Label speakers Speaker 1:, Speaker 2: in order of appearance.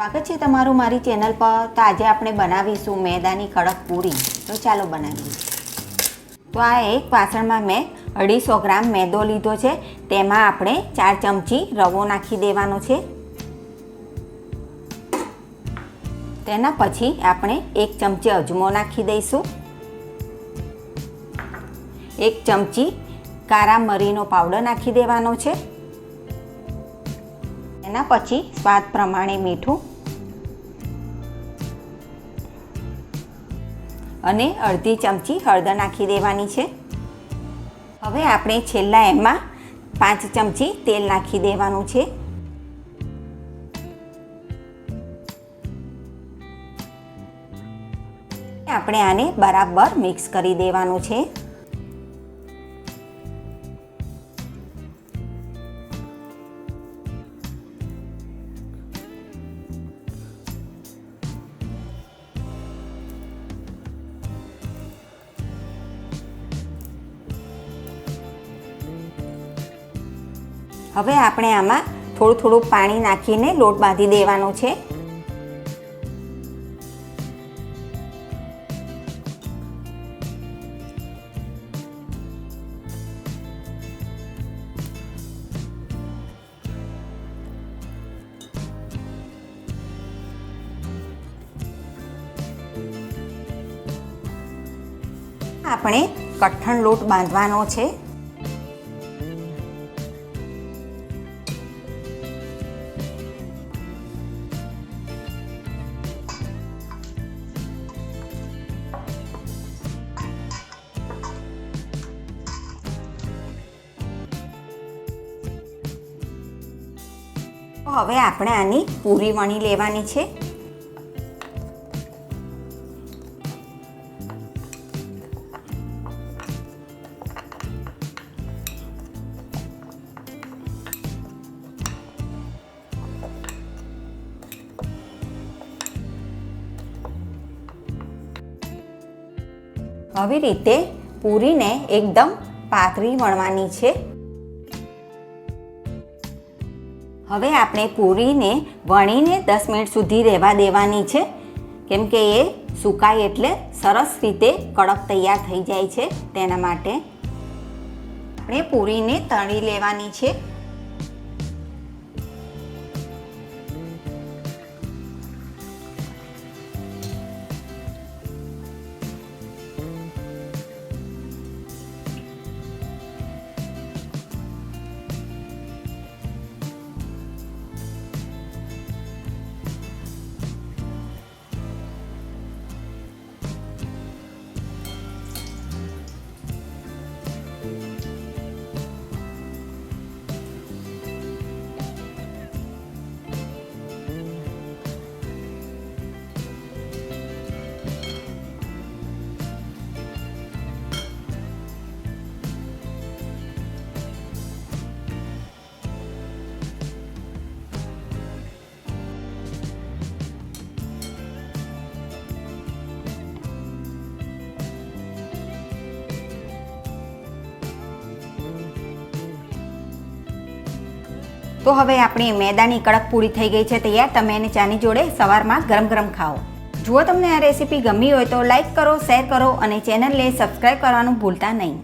Speaker 1: સ્વાગત છે તમારું મારી ચેનલ પર। તો આજે આપણે બનાવીશું મેદાની કડક પૂરી। તો ચાલો બનાવીએ। તો આ એક વાસણમાં મેં 250 ગ્રામ મેદો લીધો છે। તેમાં આપણે 4 ચમચી રવો નાખી દેવાનો છે। તેના પછી આપણે 1 ચમચી અજમો નાખી દઈશું। 1 ચમચી કાળા મરીનો પાવડર નાખી દેવાનો છે। એના પછી સ્વાદ પ્રમાણે મીઠું અને અડધી ચમચી હળદર નાખી દેવાની છે। હવે આપણે છેલ્લા એમાં 5 ચમચી તેલ નાખી દેવાનું છે। આપણે આને બરાબર મિક્સ કરી દેવાનું છે। હવે આપણે આમાં થોડું થોડું પાણી નાખીને લોટ બાંધી દેવાનો છે। આપણે કઠણ લોટ બાંધવાનો છે। હવે આપણે આની પૂરી વણી લેવાની છે। આવી રીતે પૂરીને એકદમ પાતળી વણવાની છે। હવે આપણે પૂરીને વણીને 10 મિનિટ સુધી રહેવા દેવાની છે, કેમ કે એ સુકાય એટલે સરસ રીતે કડક તૈયાર થઈ જાય છે। તેના માટે આપણે પૂરીને તળી લેવાની છે। તો હવે આપણી મેદાની કડક પૂરી થઈ ગઈ છે તૈયાર। તમે એને ચાની જોડે સવારમાં ગરમ ગરમ ખાઓ। જો તમને આ રેસીપી ગમી હોય તો લાઈક કરો, શેર કરો અને ચેનલને સબસ્ક્રાઈબ કરવાનું ભૂલતા નહીં।